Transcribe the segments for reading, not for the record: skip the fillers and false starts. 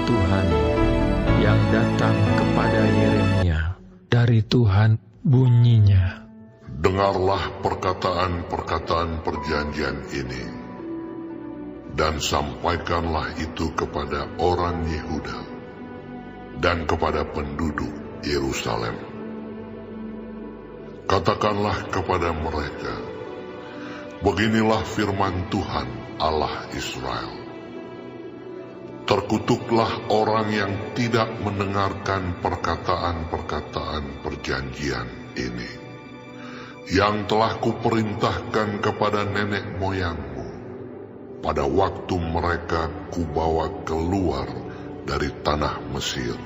Tuhan yang datang kepada Yeremia dari Tuhan bunyinya. Dengarlah perkataan-perkataan perjanjian ini, dan sampaikanlah itu kepada orang Yehuda dan kepada penduduk Yerusalem. Katakanlah kepada mereka, beginilah firman Tuhan Allah Israel. Terkutuklah orang yang tidak mendengarkan perkataan-perkataan perjanjian ini, yang telah kuperintahkan kepada nenek moyangmu pada waktu mereka kubawa keluar dari tanah Mesir,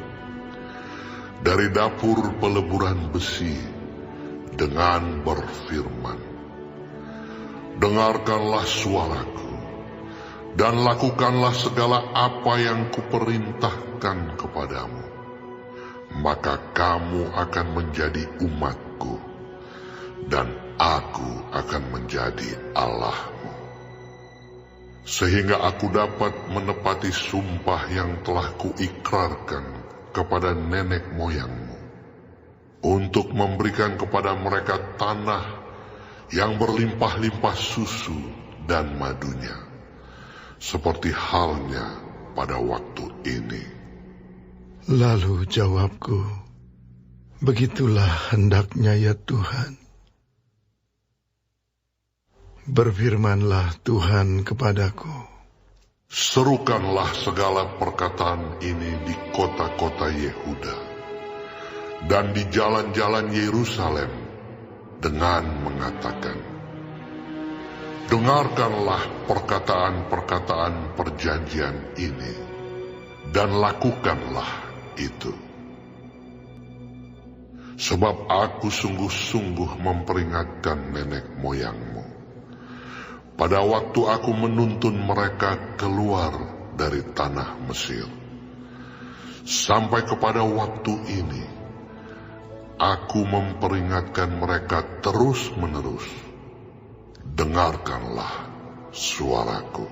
dari dapur peleburan besi, dengan berfirman, dengarkanlah suaraku, dan lakukanlah segala apa yang kuperintahkan kepadamu, maka kamu akan menjadi umatku, dan aku akan menjadi Allahmu. Sehingga aku dapat menepati sumpah yang telah kuikrarkan kepada nenek moyangmu, untuk memberikan kepada mereka tanah yang berlimpah-limpah susu dan madunya, seperti halnya pada waktu ini. Lalu jawabku, begitulah hendaknya ya Tuhan. Berfirmanlah Tuhan kepadaku, serukanlah segala perkataan ini di kota-kota Yehuda dan di jalan-jalan Yerusalem dengan mengatakan, dengarkanlah perkataan-perkataan perjanjian ini dan lakukanlah itu. Sebab aku sungguh-sungguh memperingatkan nenek moyangmu pada waktu aku menuntun mereka keluar dari tanah Mesir. Sampai kepada waktu ini, aku memperingatkan mereka terus-menerus, dengarkanlah suaraku.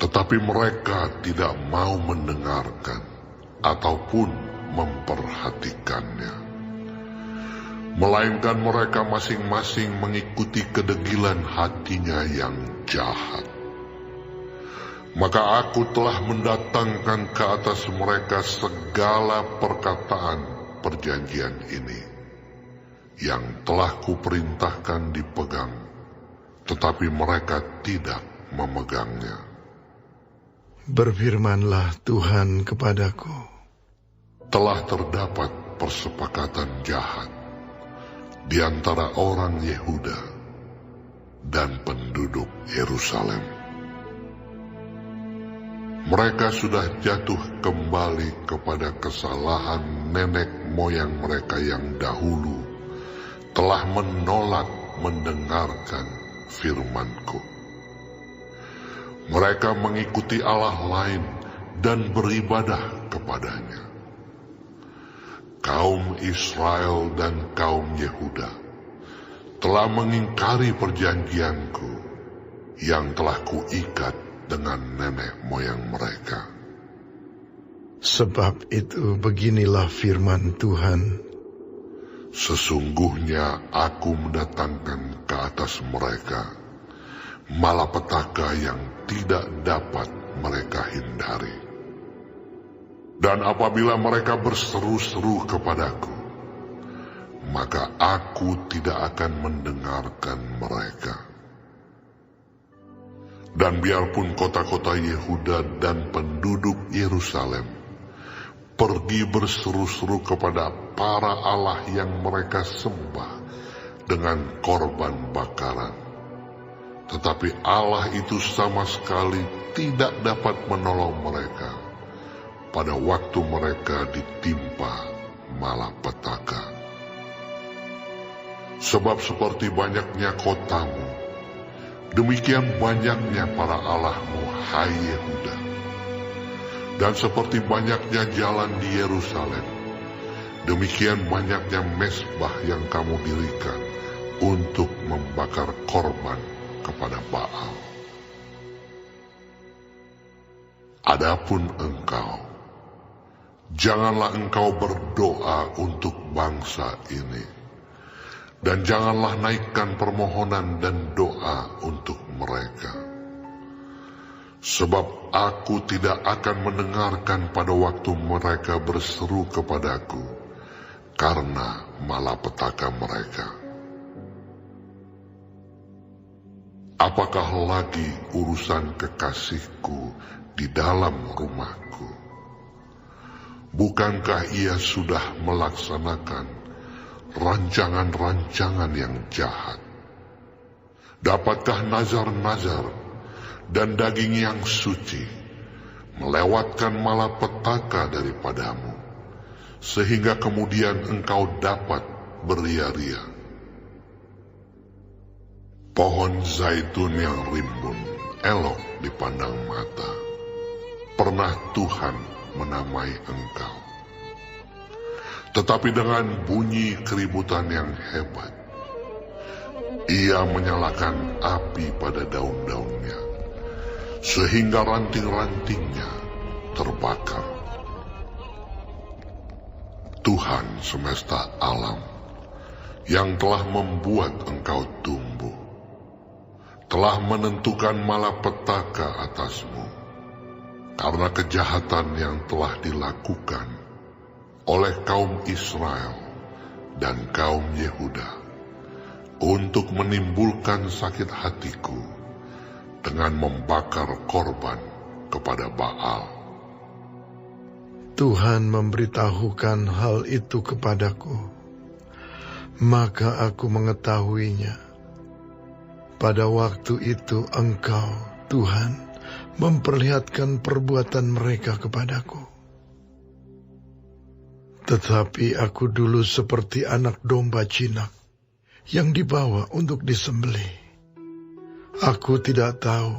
Tetapi mereka tidak mau mendengarkan ataupun memperhatikannya, melainkan mereka masing-masing mengikuti kedegilan hatinya yang jahat. Maka aku telah mendatangkan ke atas mereka segala perkataan perjanjian ini, yang telah kuperintahkan dipegang, tetapi mereka tidak memegangnya. Berfirmanlah Tuhan kepadaku, telah terdapat persepakatan jahat di antara orang Yehuda dan penduduk Yerusalem. Mereka sudah jatuh kembali kepada kesalahan nenek moyang mereka yang dahulu telah menolak mendengarkan firman-Ku. Mereka mengikuti Allah lain dan beribadah kepadanya. Kaum Israel dan kaum Yehuda telah mengingkari perjanjianku yang telah kuikat dengan nenek moyang mereka. Sebab itu beginilah firman Tuhan, sesungguhnya aku mendatangkan ke atas mereka malapetaka yang tidak dapat mereka hindari. Dan apabila mereka berseru-seru kepadaku, maka aku tidak akan mendengarkan mereka. Dan biarpun kota-kota Yehuda dan penduduk Yerusalem pergi berseru-seru kepada para allah yang mereka sembah dengan korban bakaran, tetapi Allah itu sama sekali tidak dapat menolong mereka pada waktu mereka ditimpa malapetaka. Sebab seperti banyaknya kotamu, demikian banyaknya para allahmu, hai Yehuda. Dan seperti banyaknya jalan di Yerusalem, demikian banyaknya mezbah yang kamu dirikan untuk membakar korban kepada Baal. Adapun engkau, janganlah engkau berdoa untuk bangsa ini, dan janganlah naikkan permohonan dan doa untuk mereka. Sebab aku tidak akan mendengarkan pada waktu mereka berseru kepadaku, karena malapetaka mereka. Apakah lagi urusan kekasihku di dalam rumahku? Bukankah ia sudah melaksanakan rancangan-rancangan yang jahat? Dapatkah nazar-nazar dan daging yang suci melewatkan malapetaka daripadamu, sehingga kemudian engkau dapat beria-ria? Pohon zaitun yang rimbun elok dipandang mata, pernah Tuhan menamai engkau. Tetapi dengan bunyi keributan yang hebat, ia menyalakan api pada daun-daunnya, sehingga ranting-rantingnya terbakar. Tuhan semesta alam yang telah membuat engkau tumbuh, telah menentukan malapetaka atasmu, karena kejahatan yang telah dilakukan oleh kaum Israel dan kaum Yehuda, untuk menimbulkan sakit hatiku dengan membakar korban kepada Baal. Tuhan memberitahukan hal itu kepadaku, maka aku mengetahuinya. Pada waktu itu Engkau, Tuhan, memperlihatkan perbuatan mereka kepadaku. Tetapi aku dulu seperti anak domba jinak yang dibawa untuk disembelih. Aku tidak tahu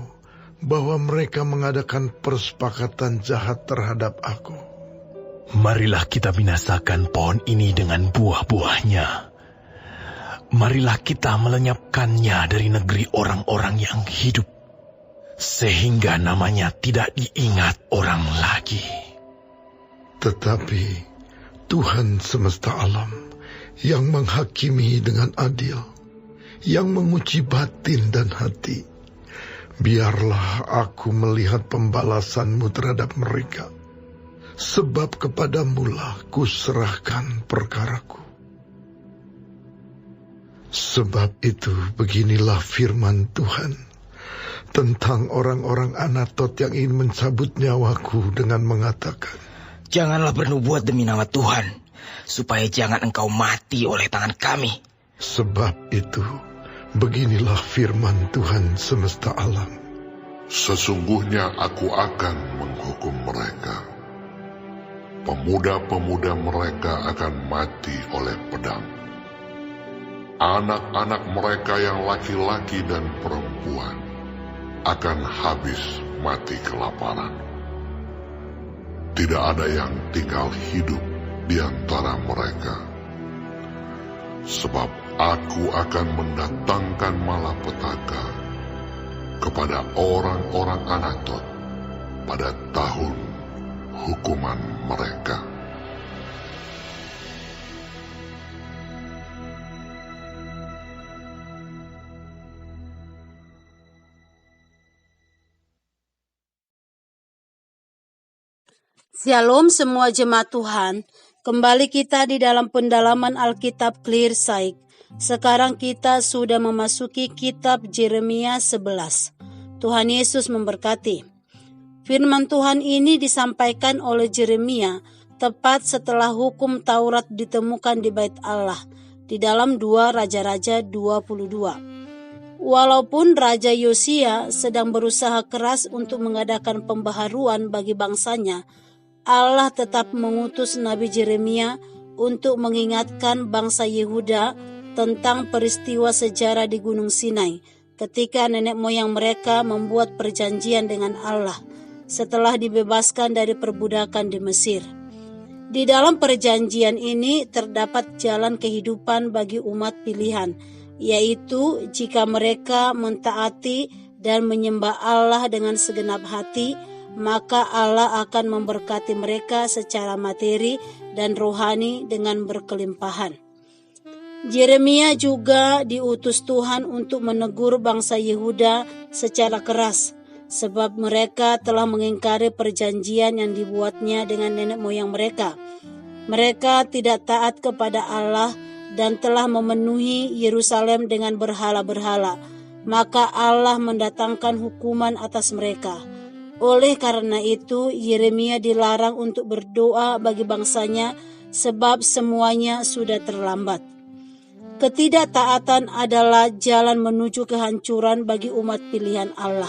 bahwa mereka mengadakan persepakatan jahat terhadap aku. Marilah kita binasakan pohon ini dengan buah-buahnya. Marilah kita melenyapkannya dari negeri orang-orang yang hidup, sehingga namanya tidak diingat orang lagi. Tetapi Tuhan semesta alam yang menghakimi dengan adil, yang menguji batin dan hati, biarlah aku melihat pembalasan-Mu terhadap mereka, sebab kepadamu-lah kuserahkan perkaraku. Sebab itu beginilah firman Tuhan tentang orang-orang Anatot yang ingin mencabut nyawaku dengan mengatakan, janganlah bernubuat demi nama Tuhan, supaya jangan engkau mati oleh tangan kami. Sebab itu beginilah firman Tuhan semesta alam. Sesungguhnya aku akan menghukum mereka. Pemuda-pemuda mereka akan mati oleh pedang. Anak-anak mereka yang laki-laki dan perempuan akan habis mati kelaparan. Tidak ada yang tinggal hidup di antara mereka. Sebab aku akan mendatangkan malapetaka kepada orang-orang Anatot pada tahun hukuman mereka. Shalom semua jemaat Tuhan, kembali kita di dalam pendalaman Alkitab Clear Sight. Sekarang kita sudah memasuki kitab Yeremia 11. Tuhan Yesus memberkati. Firman Tuhan ini disampaikan oleh Yeremia tepat setelah hukum Taurat ditemukan di Bait Allah, di dalam 2 Raja-Raja 22. Walaupun Raja Yosia sedang berusaha keras untuk mengadakan pembaharuan bagi bangsanya, Allah tetap mengutus Nabi Yeremia untuk mengingatkan bangsa Yehuda tentang peristiwa sejarah di Gunung Sinai ketika nenek moyang mereka membuat perjanjian dengan Allah setelah dibebaskan dari perbudakan di Mesir. Di dalam perjanjian ini terdapat jalan kehidupan bagi umat pilihan, yaitu jika mereka mentaati dan menyembah Allah dengan segenap hati, maka Allah akan memberkati mereka secara materi dan rohani dengan berkelimpahan. Yeremia juga diutus Tuhan untuk menegur bangsa Yehuda secara keras, sebab mereka telah mengingkari perjanjian yang dibuatnya dengan nenek moyang mereka. Mereka tidak taat kepada Allah dan telah memenuhi Yerusalem dengan berhala-berhala. Maka Allah mendatangkan hukuman atas mereka. Oleh karena itu, Yeremia dilarang untuk berdoa bagi bangsanya, sebab semuanya sudah terlambat. Ketidaktaatan adalah jalan menuju kehancuran bagi umat pilihan Allah.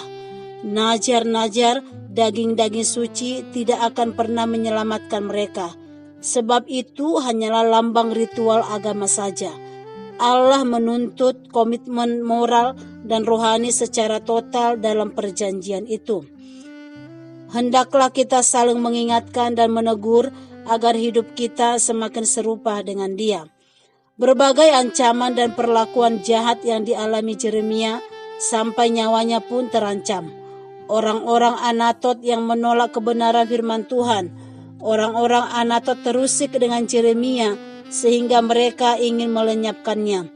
Najar-najar, daging-daging suci tidak akan pernah menyelamatkan mereka. Sebab itu hanyalah lambang ritual agama saja. Allah menuntut komitmen moral dan rohani secara total dalam perjanjian itu. Hendaklah kita saling mengingatkan dan menegur agar hidup kita semakin serupa dengan Dia. Berbagai ancaman dan perlakuan jahat yang dialami Yeremia sampai nyawanya pun terancam. Orang-orang Anatot yang menolak kebenaran firman Tuhan, orang-orang Anatot terusik dengan Yeremia sehingga mereka ingin melenyapkannya.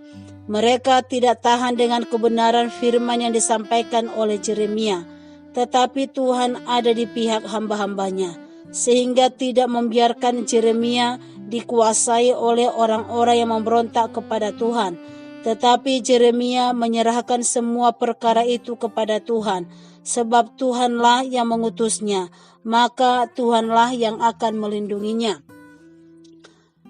Mereka tidak tahan dengan kebenaran firman yang disampaikan oleh Yeremia, tetapi Tuhan ada di pihak hamba-hambanya, sehingga tidak membiarkan Yeremia dikuasai oleh orang-orang yang memberontak kepada Tuhan. Tetapi Yeremia menyerahkan semua perkara itu kepada Tuhan, sebab Tuhanlah yang mengutusnya, maka Tuhanlah yang akan melindunginya.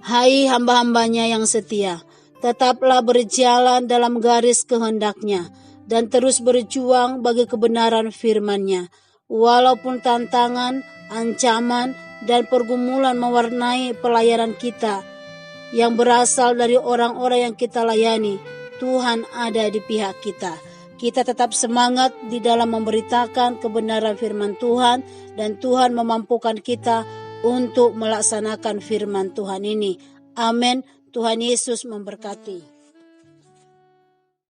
Hai hamba-hambanya yang setia, tetaplah berjalan dalam garis kehendak-Nya dan terus berjuang bagi kebenaran firman-Nya. Walaupun tantangan, ancaman, dan pergumulan mewarnai pelayanan kita yang berasal dari orang-orang yang kita layani, Tuhan ada di pihak kita. Kita tetap semangat di dalam memberitakan kebenaran firman Tuhan, dan Tuhan memampukan kita untuk melaksanakan firman Tuhan ini. Amin. Tuhan Yesus memberkati.